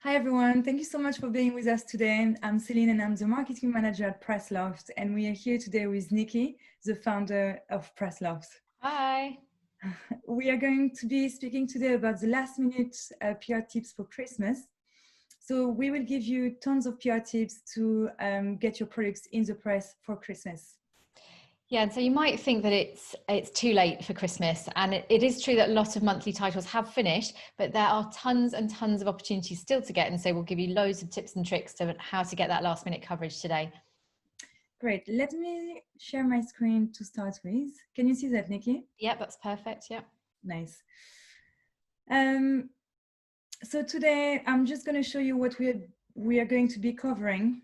Hi everyone, thank you so much for being with us today. I'm Celine and I'm the marketing manager at Press Loft, and we are here today with Nikki, the founder of Press Loft. Hi. We are going to be speaking today about the last minute PR tips for Christmas. So we will give you tons of PR tips to get your products in the press for Christmas. Yeah, and so you might think that it's too late for Christmas, and it is true that a lot of monthly titles have finished, but there are tons and tons of opportunities still to get, and so we'll give you loads of tips and tricks to how to get that last minute coverage today. Great, let me share my screen to start with. Can you see that, Nikki? Yeah, that's perfect, yeah. Nice. So today I'm just going to show you what we are going to be covering.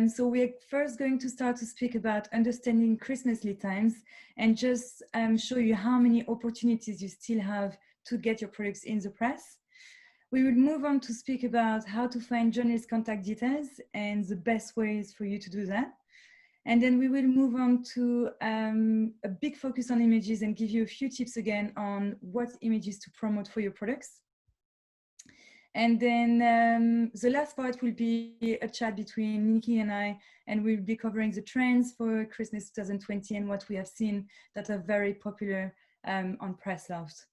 So we're first going to start to speak about understanding Christmas lead times and just show you how many opportunities you still have to get your products in the press. We will move on to speak about how to find journalist contact details and the best ways for you to do that. And then we will move on to a big focus on images and give you a few tips again on what images to promote for your products. And then the last part will be a chat between Nikki and I, and we'll be covering the trends for Christmas 2020 and what we have seen that are very popular on Press Loft.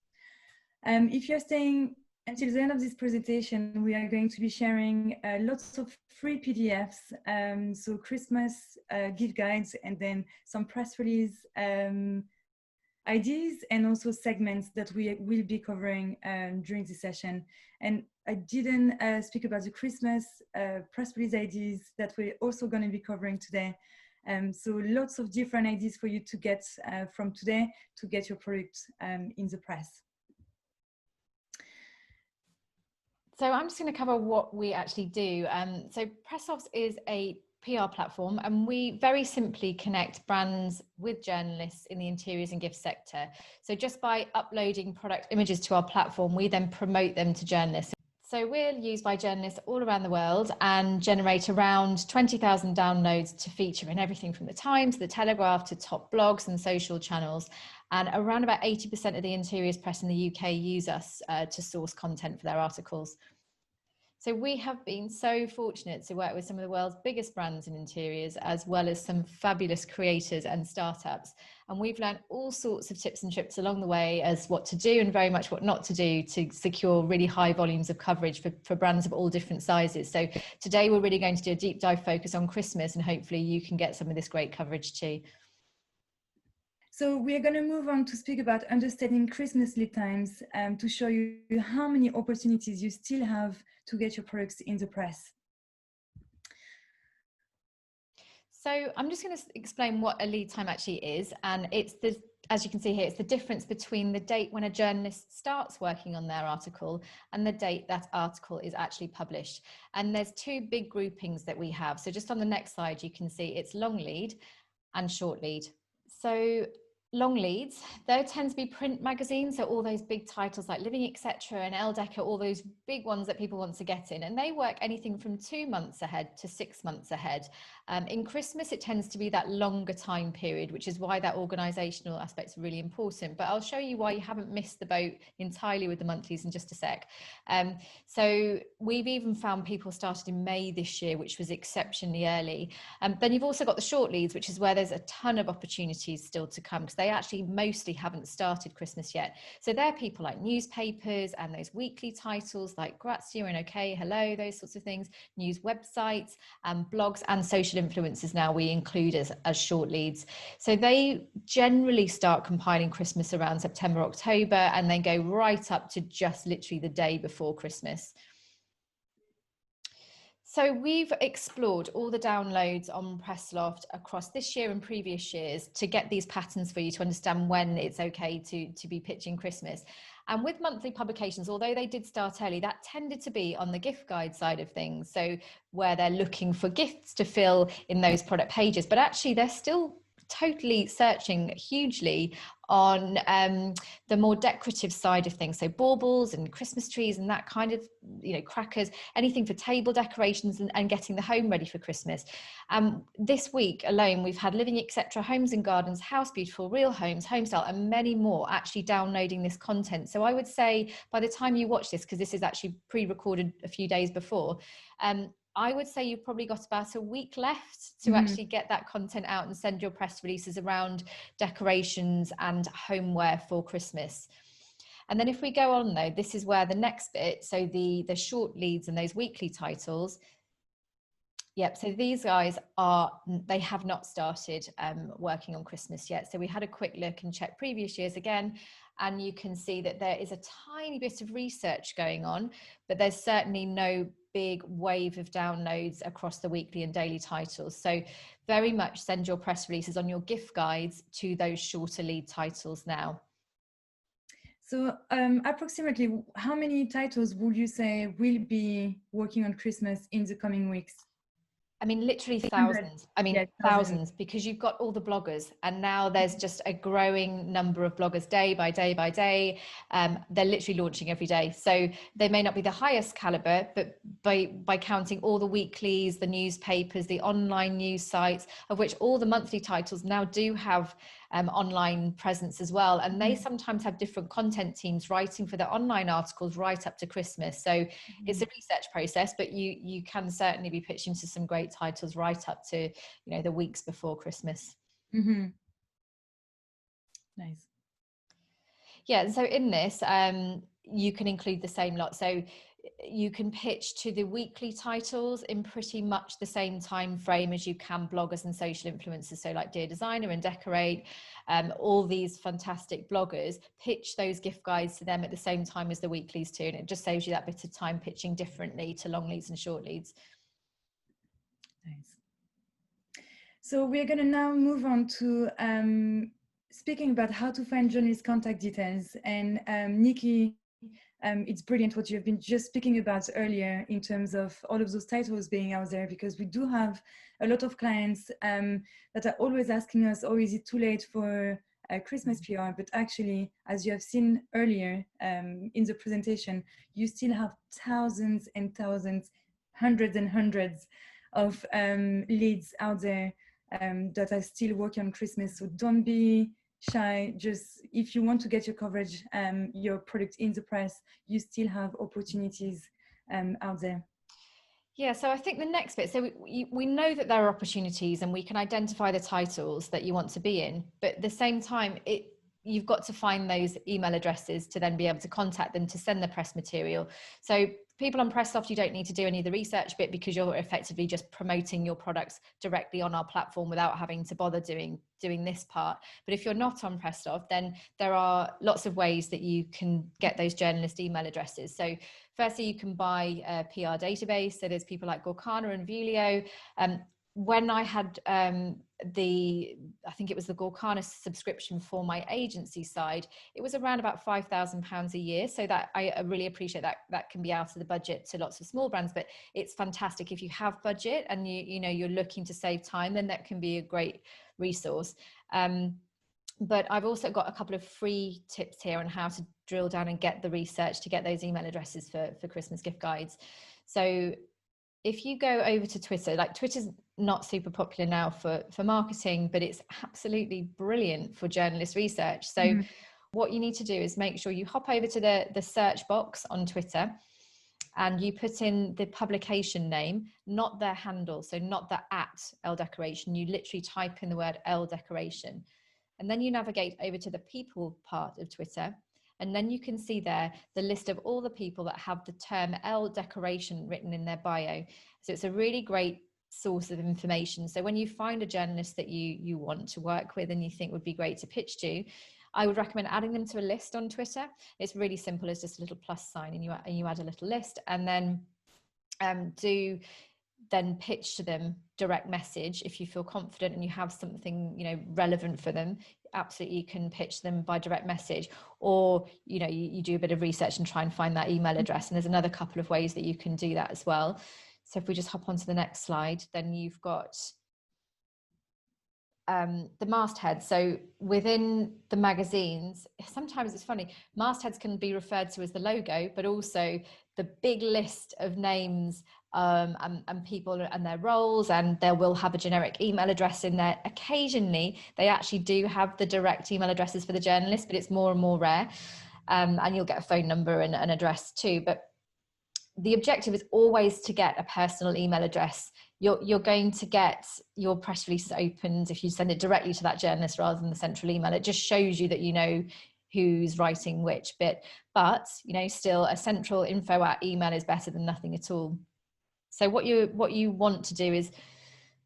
If you're staying until the end of this presentation, we are going to be sharing lots of free PDFs, so Christmas gift guides, and then some press release ideas and also segments that we will be covering during the session. And I didn't speak about the Christmas press release ideas that we're also going to be covering today. So lots of different ideas for you to get from today to get your product in the press. So I'm just going to cover what we actually do. So PressOffs is a PR platform, and we very simply connect brands with journalists in the interiors and gift sector. So just by uploading product images to our platform, we then promote them to journalists. So we're used by journalists all around the world and generate around 20,000 downloads to feature in everything from the Times, the Telegraph, to top blogs and social channels. And around about 80% of the interiors press in the UK use us to source content for their articles. So we have been so fortunate to work with some of the world's biggest brands in interiors, as well as some fabulous creators and startups. And we've learned all sorts of tips and tricks along the way as what to do and very much what not to do to secure really high volumes of coverage for brands of all different sizes. So today we're really going to do a deep dive focus on Christmas, and hopefully you can get some of this great coverage too. So we are going to move on to speak about understanding Christmas lead times to show you how many opportunities you still have to get your products in the press. So I'm just going to explain what a lead time actually is. And it's the, as you can see here, it's the difference between the date when a journalist starts working on their article and the date that article is actually published. And there's two big groupings that we have. So just on the next slide, you can see it's long lead and short lead. So long leads, they tend to be print magazines, so all those big titles like Living Etc. and Elle Decor, all those big ones that people want to get in, and they work anything from 2 months ahead to 6 months ahead. In Christmas, it tends to be that longer time period, which is why that organisational aspect is really important. But I'll show you why you haven't missed the boat entirely with the monthlies in just a sec. So we've even found people started in May this year, which was exceptionally early. Then you've also got the short leads, which is where there's a ton of opportunities still to come, because they actually mostly haven't started Christmas yet. So they're people like newspapers and those weekly titles like Grazia and OK, Hello, those sorts of things, news websites, blogs and social influencers now we include as short leads. So they generally start compiling Christmas around September, October, and then go right up to just literally the day before Christmas. So we've explored all the downloads on PressLoft across this year and previous years to get these patterns for you to understand when it's okay to be pitching Christmas. And with monthly publications, although they did start early, that tended to be on the gift guide side of things. So where they're looking for gifts to fill in those product pages, but actually they're still totally searching hugely on the more decorative side of things, so baubles and Christmas trees and that kind of, crackers, anything for table decorations and getting the home ready for Christmas. This week alone, we've had Living Etc., Homes and Gardens, House Beautiful, Real Homes, Homestyle, and many more actually downloading this content. So I would say by the time you watch this, because this is actually pre-recorded a few days before, I would say you've probably got about a week left to actually get that content out and send your press releases around decorations and homeware for Christmas. And then if we go on though, this is where the next bit, so the short leads and those weekly titles. Yep, so these guys they have not started working on Christmas yet. So we had a quick look and checked previous years again, and you can see that there is a tiny bit of research going on, but there's certainly no big wave of downloads across the weekly and daily titles. So very much send your press releases on your gift guides to those shorter lead titles now. So approximately how many titles would you say will be working on Christmas in the coming weeks? I mean, literally thousands. I mean, yes, thousands, because you've got all the bloggers, and now there's just a growing number of bloggers day by day by day. They're literally launching every day. So they may not be the highest caliber, but by counting all the weeklies, the newspapers, the online news sites, of which all the monthly titles now do have online presence as well. And they sometimes have different content teams writing for the online articles right up to Christmas. So it's a research process, but you can certainly be pitching to some great titles right up to, the weeks before Christmas. Nice. Yeah, so in this, you can include the same lot. So you can pitch to the weekly titles in pretty much the same time frame as you can bloggers and social influencers. So like Dear Designer and Decorate, all these fantastic bloggers, pitch those gift guides to them at the same time as the weeklies too. And it just saves you that bit of time pitching differently to long leads and short leads. Nice. So we're going to now move on to speaking about how to find journalist contact details. And Nikki, it's brilliant what you've been just speaking about earlier in terms of all of those titles being out there, because we do have a lot of clients that are always asking us, oh, is it too late for Christmas PR? But actually, as you have seen earlier in the presentation, you still have thousands and thousands, hundreds and hundreds of leads out there that are still working on Christmas. So don't be shy. Just if you want to get your coverage, your product in the press, you still have opportunities out there. Yeah, so I think the next bit, so we know that there are opportunities and we can identify the titles that you want to be in, but at the same time, you've got to find those email addresses to then be able to contact them to send the press material. So people on Loft, you don't need to do any of the research bit because you're effectively just promoting your products directly on our platform without having to bother doing this part. But if you're not on Loft, then there are lots of ways that you can get those journalist email addresses. So firstly, you can buy a PR database. So there's people like Gorkana and Vulio. When I had I think it was the Gorkana subscription for my agency side, it was around about £5,000 a year. So that I really appreciate that can be out of the budget to lots of small brands, but it's fantastic if you have budget and you're looking to save time, then that can be a great resource. But I've also got a couple of free tips here on how to drill down and get the research to get those email addresses for Christmas gift guides. So if you go over to Twitter, like Twitter's not super popular now for marketing, but it's absolutely brilliant for journalist research. So what you need to do is make sure you hop over to the search box on Twitter and you put in the publication name, not their handle. So not the @LDecoration, you literally type in the word LDecoration. And then you navigate over to the people part of Twitter. And then you can see there the list of all the people that have the term LDecoration written in their bio. So it's a really great source of information. So when you find a journalist that you want to work with and you think would be great to pitch to, I would recommend adding them to a list on Twitter. It's really simple. It's just a little plus sign and you add a little list, and then then pitch to them direct message. If you feel confident and you have something relevant for them, absolutely you can pitch them by direct message, or you do a bit of research and try and find that email address. And there's another couple of ways that you can do that as well. So if we just hop onto the next slide, then you've got the masthead. So within the magazines, sometimes it's funny, mastheads can be referred to as the logo, but also the big list of names and people and their roles, and they will have a generic email address in there. Occasionally, they actually do have the direct email addresses for the journalists, but it's more and more rare. And you'll get a phone number and an address too. But the objective is always to get a personal email address. You're going to get your press releases opened if you send it directly to that journalist rather than the central email. It just shows you that you know who's writing which bit, but still a central info at email is better than nothing at all. So what you want to do is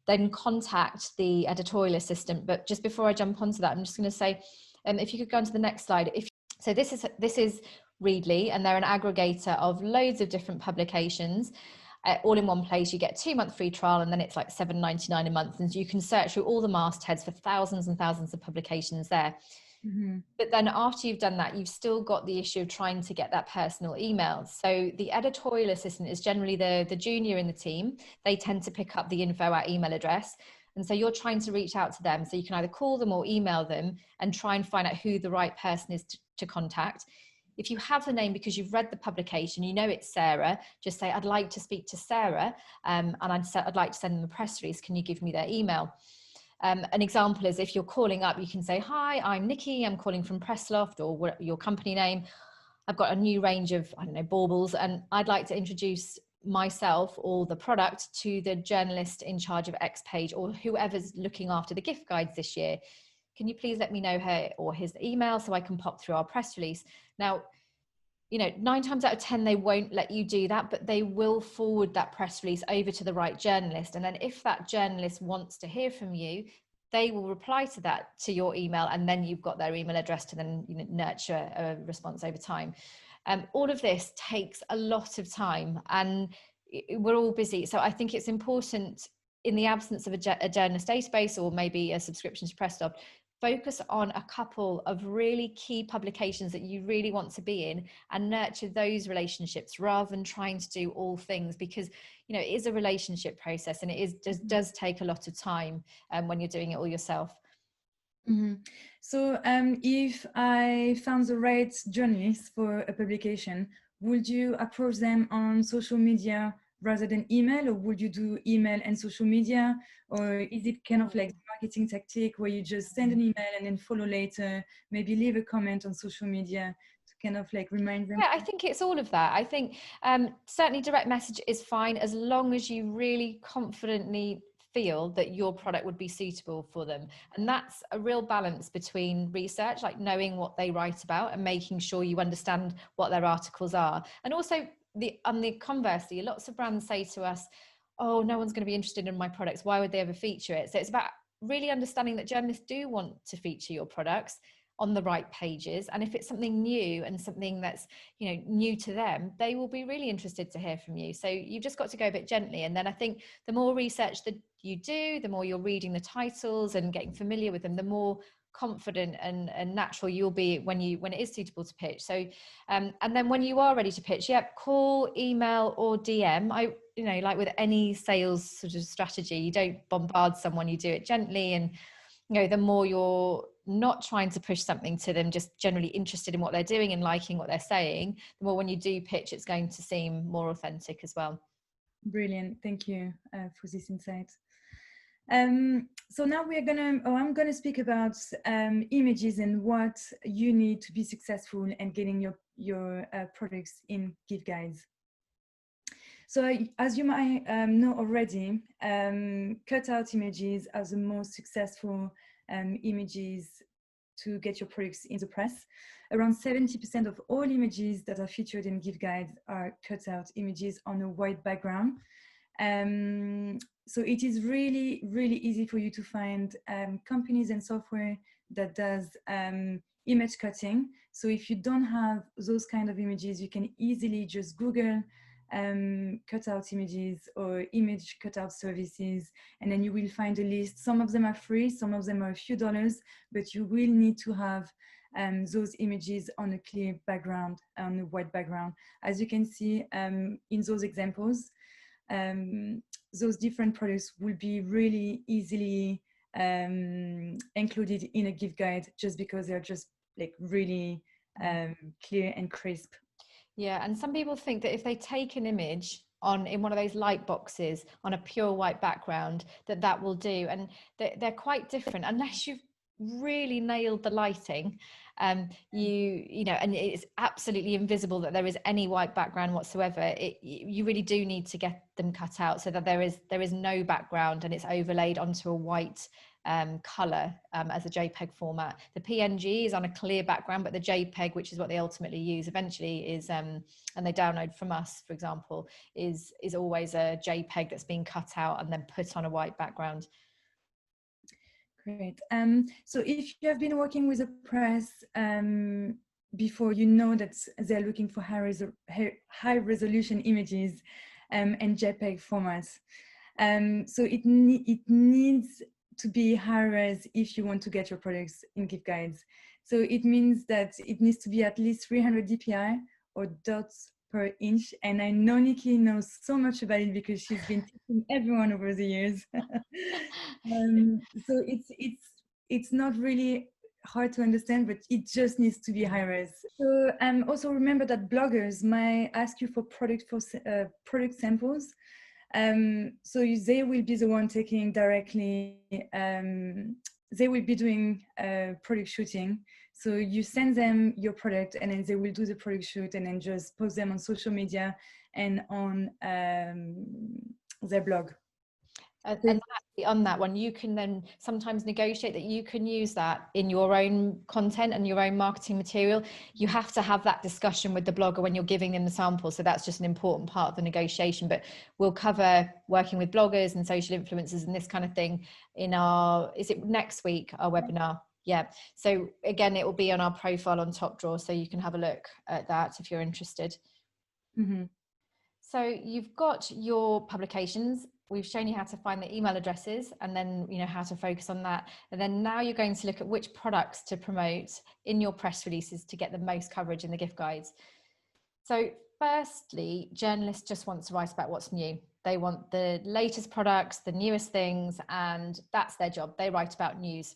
then contact the editorial assistant. But just before I jump onto that, I'm just going to say, if you could go on to the next slide. So this is Readly, and they're an aggregator of loads of different publications, all in one place. You get 2-month free trial, and then it's like $7.99 a month, and you can search through all the mastheads for thousands and thousands of publications there. Mm-hmm. But then after you've done that, you've still got the issue of trying to get that personal email. So the editorial assistant is generally the junior in the team. They tend to pick up the info at email address. And so you're trying to reach out to them. So you can either call them or email them and try and find out who the right person is to contact. If you have the name because you've read the publication, you know it's Sarah, just say, I'd like to speak to Sarah, and I'd like to send them a press release. Can you give me their email? An example is if you're calling up, you can say, hi, I'm Nikki, I'm calling from Loft, or your company name. I've got a new range of, baubles, and I'd like to introduce myself or the product to the journalist in charge of X page, or whoever's looking after the gift guides this year. Can you please let me know her or his email so I can pop through our press release? Now, 9 times out of 10, they won't let you do that, but they will forward that press release over to the right journalist. And then if that journalist wants to hear from you, they will reply to your email, and then you've got their email address to then nurture a response over time. All of this takes a lot of time, and we're all busy. So I think it's important, in the absence of a journalist database or maybe a subscription to Pressloft, focus on a couple of really key publications that you really want to be in and nurture those relationships rather than trying to do all things, because it is a relationship process, and it does take a lot of time when you're doing it all yourself. Mm-hmm. So if I found the right journalist for a publication, would you approach them on social media rather than email, or would you do email and social media? Or is it kind of like the marketing tactic where you just send an email and then follow later, maybe leave a comment on social media to kind of like remind them? Yeah, I think it's all of that. I think certainly direct message is fine, as long as you really confidently feel that your product would be suitable for them. And that's a real balance between research, like knowing what they write about and making sure you understand what their articles are. And also conversely, lots of brands say to us, oh, no one's going to be interested in my products, why would they ever feature it? So it's about really understanding that journalists do want to feature your products on the right pages, and if it's something new and something that's new to them, they will be really interested to hear from you. So you've just got to go a bit gently, and then I think the more research that you do, the more you're reading the titles and getting familiar with them, the more confident and natural you'll be when it is suitable to pitch. So and then when you are ready to pitch, call, email or DM. Like with any sales sort of strategy, you don't bombard someone, you do it gently, and the more you're not trying to push something to them, just generally interested in what they're doing and liking what they're saying, the more when you do pitch, it's going to seem more authentic as well. Brilliant. Thank you for this insight. So now I'm gonna speak about images and what you need to be successful and getting your products in gift guides. So as you might know already, cutout images are the most successful images to get your products in the press. Around 70% of all images that are featured in gift guides are cutout images on a white background. So it is really, really easy for you to find companies and software that does image cutting. So if you don't have those kind of images, you can easily just Google cutout images or image cutout services, and then you will find a list. Some of them are free, some of them are a few dollars, but you will need to have those images on a clear background, on a white background. As you can see in those examples, those different products will be really easily included in a gift guide, just because they're just like really clear and crisp. Yeah, and some people think that if they take an image on in one of those light boxes on a pure white background, that that will do, and they're quite different unless you've really nailed the lighting. You know, and it's absolutely invisible that there is any white background whatsoever. You really do need to get them cut out so that there is no background and it's overlaid onto a white color as a JPEG format. The PNG is on a clear background, but the JPEG, which is what they ultimately use eventually, is and they download from us, for example, is always a JPEG that's been cut out and then put on a white background. Great. So if you have been working with a press before, you know that they're looking for high resolution images and JPEG formats. So it needs to be high res if you want to get your products in gift guides. So it means that it needs to be at least 300 dpi or dots per inch. And I know Nikki knows so much about it because she's been teaching everyone over the years. So it's not really hard to understand, but it just needs to be high res. So also remember that bloggers might ask you for product samples. So they will be the one taking directly, they will be doing product shooting. So you send them your product and then they will do the product shoot and then just post them on social media and on their blog. And on that one, you can then sometimes negotiate that you can use that in your own content and your own marketing material. You have to have that discussion with the blogger when you're giving them the sample. So that's just an important part of the negotiation. But we'll cover working with bloggers and social influencers and this kind of thing in our, is it next week, our webinar? Yeah. So again, it will be on our profile on Top Drawer. So you can have a look at that if you're interested. Mm-hmm. So you've got your publications. We've shown you how to find the email addresses and then, you know, how to focus on that. And then now you're going to look at which products to promote in your press releases to get the most coverage in the gift guides. So firstly, journalists just want to write about what's new. They want the latest products, the newest things, and that's their job. They write about news.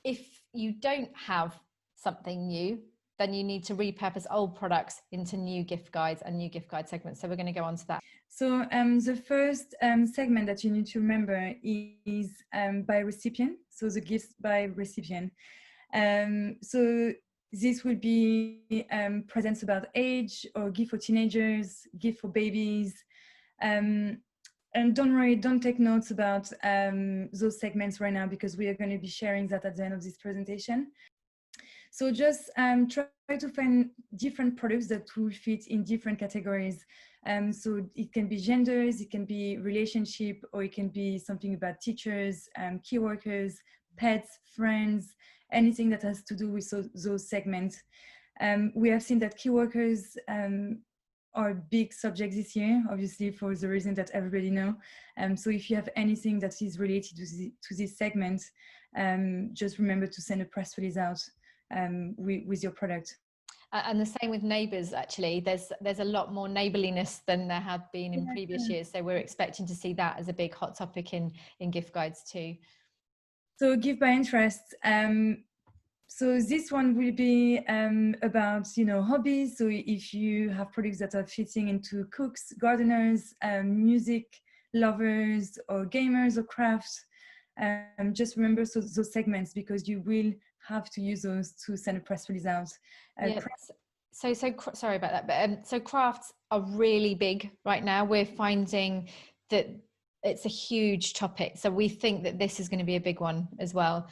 If you don't have something new, then you need to repurpose old products into new gift guides and new gift guide segments. So we're going to go on to that. So the first segment that you need to remember is by recipient. So the gifts by recipient. So this would be presents about age or gift for teenagers, gift for babies. And don't worry, don't take notes about those segments right now because we are going to be sharing that at the end of this presentation. So just try to find different products that will fit in different categories. So it can be genders, it can be relationship, or it can be something about teachers, key workers, pets, friends, anything that has to do with those segments. We have seen that key workers are a big subject this year, obviously for the reason that everybody know. So if you have anything that is related to this segment, just remember to send a press release out with your product. And the same with neighbours, actually. There's a lot more neighbourliness than there have been in previous years. So we're expecting to see that as a big hot topic in gift guides too. So gift by interest. So this one will be about, you know, hobbies. So if you have products that are fitting into cooks, gardeners, music lovers, or gamers, or crafts, just remember those segments because you will have to use those to send a press release out. Yeah. So sorry about that, but so crafts are really big right now. We're finding that it's a huge topic. So we think that this is going to be a big one as well.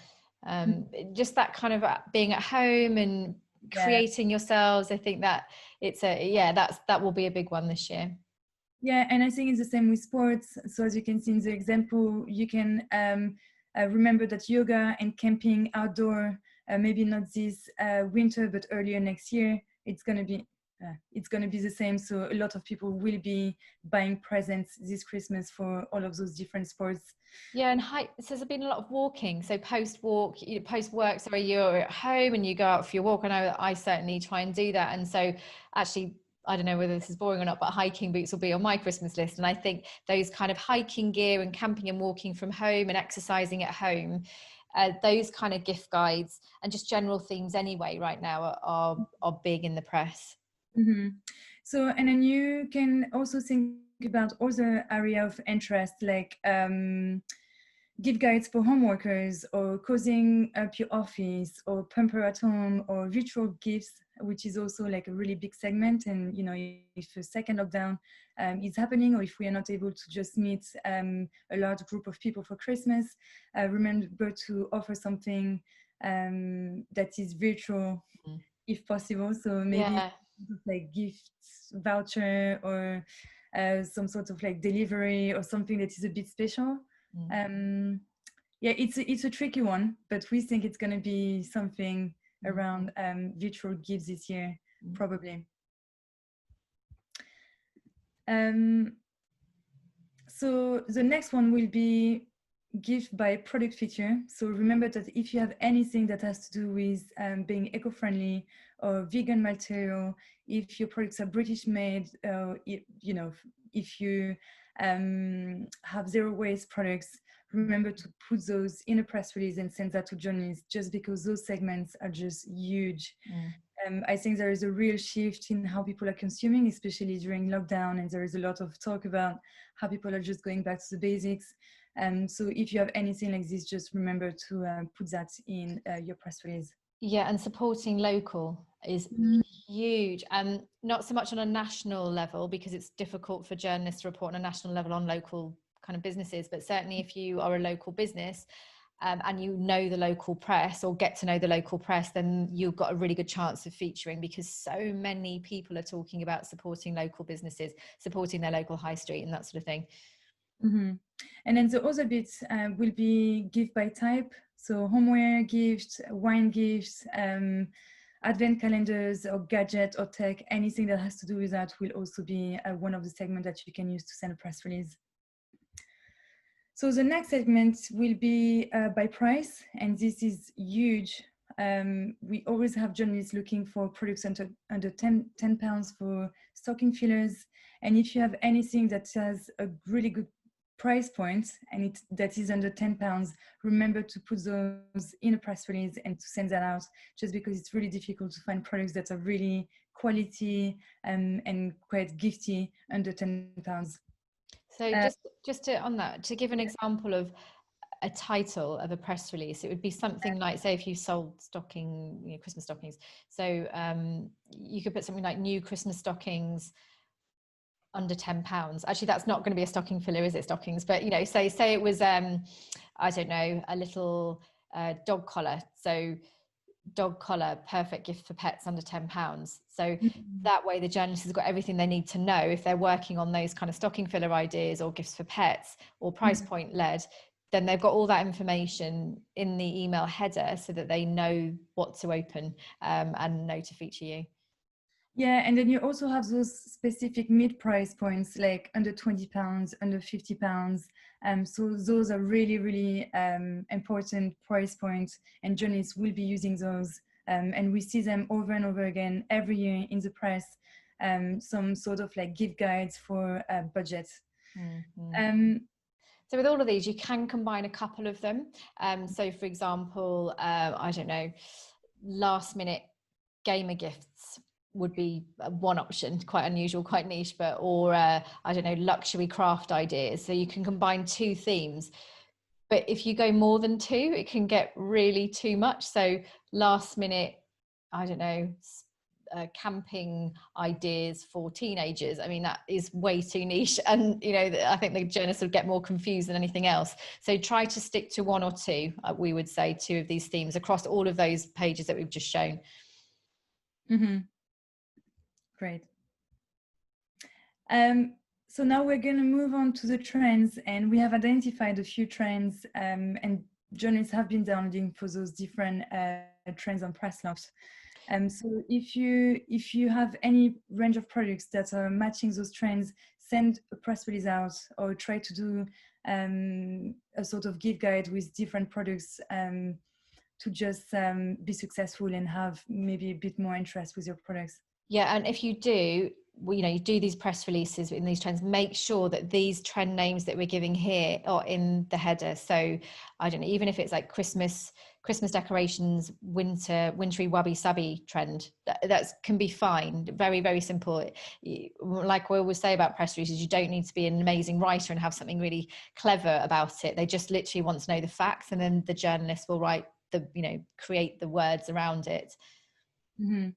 Just that kind of being at home and creating yourselves. I think that it's that will be a big one this year. Yeah, and I think it's the same with sports. So as you can see in the example, you can remember that yoga and camping outdoor, maybe not this winter, but earlier next year, it's going to be the same. So a lot of people will be buying presents this Christmas for all of those different sports. Yeah, and so there's been a lot of walking. So post work, sorry, you're at home and you go out for your walk. I know that I certainly try and do that. And so actually I don't know whether this is boring or not, but hiking boots will be on my Christmas list. And I think those kind of hiking gear and camping and walking from home and exercising at home, those kind of gift guides and just general themes anyway right now are big in the press. Mm-hmm. So, and then you can also think about other area of interest, like gift guides for home workers, or cozying up your office, or pamper at home, or virtual gifts, which is also like a really big segment. And you know, if a second lockdown is happening, or if we are not able to just meet a large group of people for Christmas, remember to offer something that is virtual, if possible. So maybe like gift voucher, or some sort of like delivery, or something that is a bit special. Yeah, it's a tricky one, but we think it's going to be something around virtual gifts this year, probably. So the next one will be gift by product feature. So remember that if you have anything that has to do with being eco-friendly or vegan material, if your products are British made, you know, if you have zero waste products, remember to put those in a press release and send that to journalists, just because those segments are just huge. I think there is a real shift in how people are consuming, especially during lockdown, and there is a lot of talk about how people are just going back to the basics. So if you have anything like this, just remember to put that in your press release. Yeah, and supporting local is huge. Not so much on a national level, because it's difficult for journalists to report on a national level on local kind of businesses, but certainly if you are a local business and you know the local press, or get to know the local press, then you've got a really good chance of featuring, because so many people are talking about supporting local businesses, supporting their local high street and that sort of thing. Mm-hmm. And then the other bits will be gift by type. So homeware gifts, wine gifts, advent calendars, or gadget or tech, anything that has to do with that will also be one of the segments that you can use to send a press release. So the next segment will be by price, and this is huge. We always have journalists looking for products under 10 pounds for stocking fillers. And if you have anything that has a really good price point and that is under 10 pounds, remember to put those in a press release and to send that out, just because it's really difficult to find products that are really quality and quite gifty under 10 pounds. So just to, on that, to give an example of a title of a press release, it would be something like, say if you sold Christmas stockings, so you could put something like new Christmas stockings under 10 pounds. Actually, that's not going to be a stocking filler, is it? Stockings, but you know, say it was I don't know, a little dog collar, so dog collar, perfect gift for pets under 10 pounds. So that way the journalist has got everything they need to know if they're working on those kind of stocking filler ideas or gifts for pets or price point led. Then they've got all that information in the email header, so that they know what to open and know to feature you. Yeah, and then you also have those specific mid-price points, like under 20 pounds, under 50 pounds. So those are really, really important price points, and journalists will be using those. And we see them over and over again every year in the press, some sort of like gift guides for budget. So with all of these, you can combine a couple of them. So for example, I don't know, last minute gamer gifts would be one option, quite unusual, quite niche, but or I don't know, luxury craft ideas. So you can combine two themes, but if you go more than two, it can get really too much. So last minute, I don't know, camping ideas for teenagers, I mean, that is way too niche, and you know, I think the journalists would get more confused than anything else. So try to stick to one or two, we would say two of these themes across all of those pages that we've just shown. Great. So now we're going to move on to the trends, and we have identified a few trends, and journalists have been downloading for those different trends on Loft. So if you have any range of products that are matching those trends, send a press release out, or try to do a sort of gift guide with different products to just be successful and have maybe a bit more interest with your products. Yeah, and if you do, you know, you do these press releases in these trends, make sure that these trend names that we're giving here are in the header. So I don't know, even if it's like Christmas decorations, wintry wabi sabi trend, that can be fine. Very, very simple. Like we always say about press releases, you don't need to be an amazing writer and have something really clever about it. They just literally want to know the facts, and then the journalist will write create the words around it. Mm-hmm.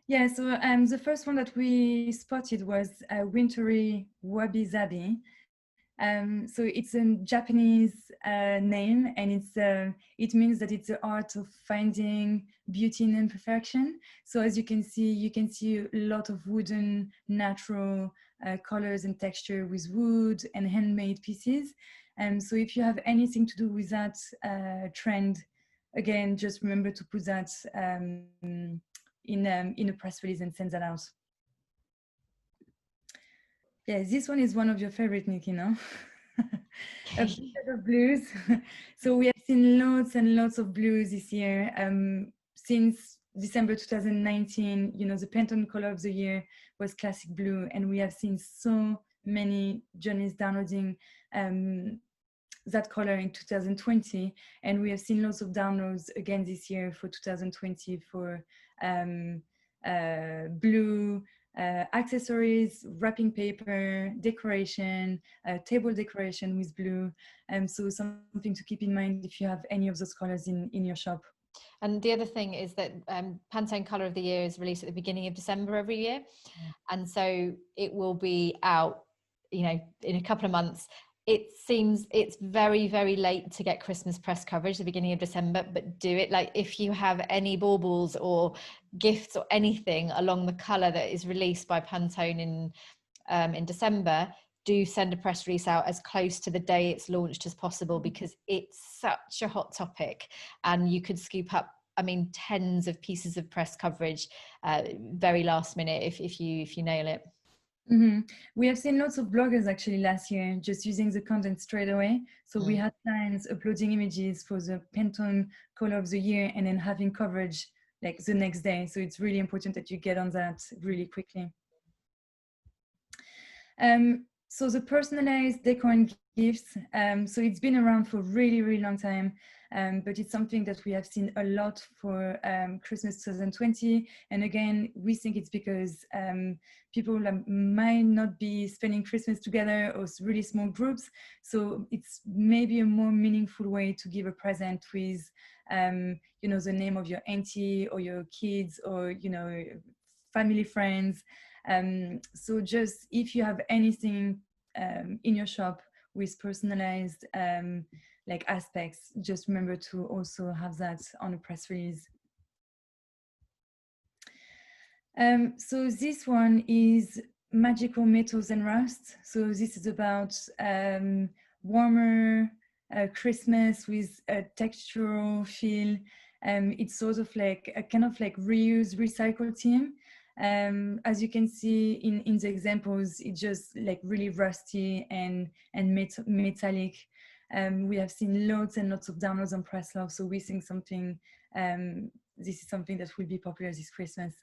Yeah, so the first one that we spotted was wintry wabi sabi. So it's a Japanese name, and it means that it's the art of finding beauty in imperfection. So as you can see a lot of wooden, natural colors and texture with wood and handmade pieces. So if you have anything to do with that trend, again, just remember to put that in a press release and send that out. Yeah, this one is one of your favorite, Nikki, no? A bit of blues. So we have seen lots and lots of blues this year. Since December 2019, you know, the Pantone color of the year was classic blue, and we have seen so many journeys downloading that color in 2020, and we have seen lots of downloads again this year for 2020 for blue accessories, wrapping paper, decoration, table decoration with blue. So something to keep in mind if you have any of those colors in your shop. And the other thing is that Pantone Color of the Year is released at the beginning of December every year. And so it will be out, you know, in a couple of months. It seems it's very, very late to get Christmas press coverage at the beginning of December, but do it. Like if you have any baubles or gifts or anything along the color that is released by Pantone in December, do send a press release out as close to the day it's launched as possible, because it's such a hot topic and you could scoop up, I mean, tens of pieces of press coverage very last minute if you nail it. Mm-hmm. We have seen lots of bloggers actually last year just using the content straight away. So we had clients uploading images for the Pantone color of the year and then having coverage like the next day. So it's really important that you get on that really quickly. So the personalized decor and gifts, so it's been around for a really, really long time, but it's something that we have seen a lot for Christmas 2020. And again, we think it's because people might not be spending Christmas together or really small groups. So it's maybe a more meaningful way to give a present with, you know, the name of your auntie or your kids or, you know, family, friends. So just if you have anything in your shop with personalized like aspects, just remember to also have that on a press release. So this one is magical metals and rust. So this is about warmer Christmas with a textural feel. It's sort of like a kind of like reuse, recycle theme. As you can see in the examples, it's just like really rusty and metallic. We have seen lots and lots of downloads on Press Loft, so we think something this is something that will be popular this Christmas.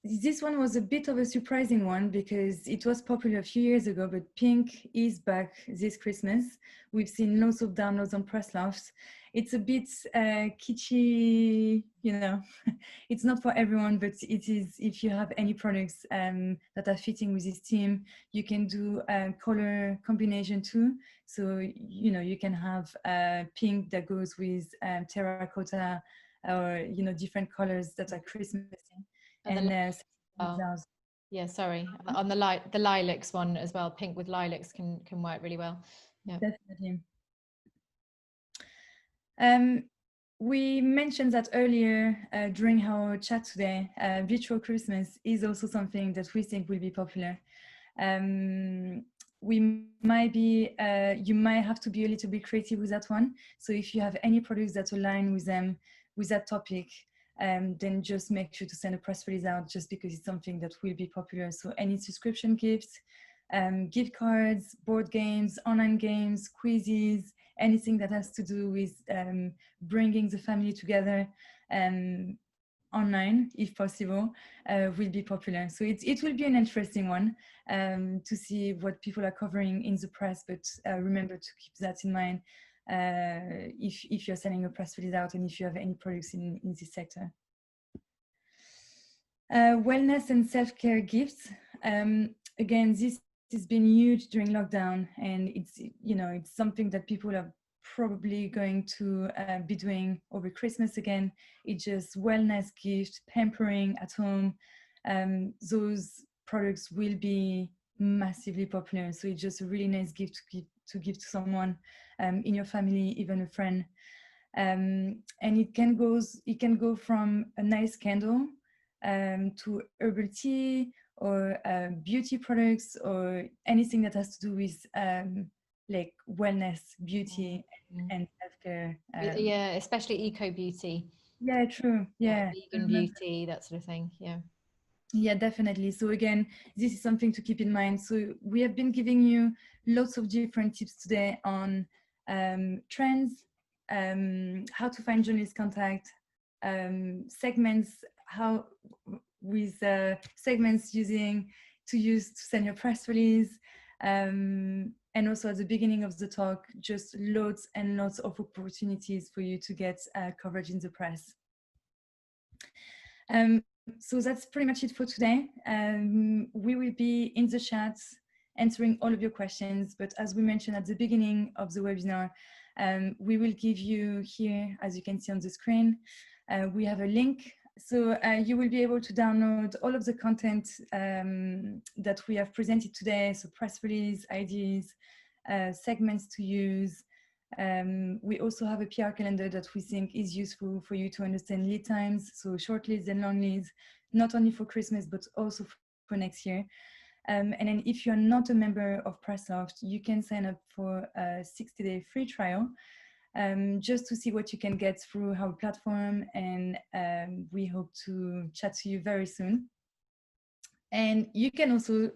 This one was a bit of a surprising one because it was popular a few years ago, but pink is back this Christmas. We've seen lots of downloads on Press Loft. It's a bit kitschy, you know, it's not for everyone, but it is, if you have any products that are fitting with this theme, you can do color combination too. So, you know, you can have pink that goes with terracotta, or, you know, different colors that are Christmassy. And yeah, sorry, on the lilacs one as well, pink with lilacs can work really well. Yeah, definitely. We mentioned that earlier during our chat today. Virtual Christmas is also something that we think will be popular. We might be, you might have to be a little bit creative with that one. So if you have any products that align with them, with that topic, then just make sure to send a press release out, just because it's something that will be popular. So any subscription gifts, gift cards, board games, online games, quizzes, anything that has to do with bringing the family together on online, if possible, will be popular. So it will be an interesting one to see what people are covering in the press, but remember to keep that in mind if you're sending a press release out and if you have any products in this sector. Wellness and self-care gifts. Again, this has been huge during lockdown, and it's something that people are probably going to be doing over Christmas again. It's just wellness gift, pampering at home. Those products will be massively popular. So it's just a really nice gift to give to someone in your family, even a friend. And it can go from a nice candle to herbal tea or beauty products or anything that has to do with like wellness, beauty, and self-care. Yeah, especially eco beauty. Yeah, true. Yeah, vegan beauty, that sort of thing. Yeah. Yeah, definitely. So again, this is something to keep in mind. So we have been giving you lots of different tips today on trends, how to find journalist contact, segments, how with segments to send your press release, and also at the beginning of the talk, just loads and lots of opportunities for you to get coverage in the press. So that's pretty much it for today. We will be in the chat answering all of your questions, but as we mentioned at the beginning of the webinar, we will give you here, as you can see on the screen, we have a link. So you will be able to download all of the content that we have presented today, so press release, ideas, segments to use. We also have a PR calendar that we think is useful for you to understand lead times, so short leads and long leads, not only for Christmas, but also for next year. And then if you're not a member of PressLoft, you can sign up for a 60-day free trial just to see what you can get through our platform. And we hope to chat to you very soon. And you can also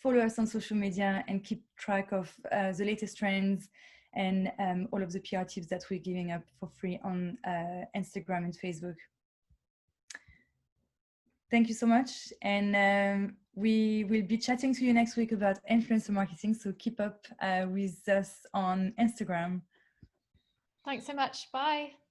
follow us on social media and keep track of the latest trends and all of the PR tips that we're giving up for free on Instagram and Facebook. Thank you so much. And we will be chatting to you next week about influencer marketing. So keep up with us on Instagram. Thanks so much. Bye.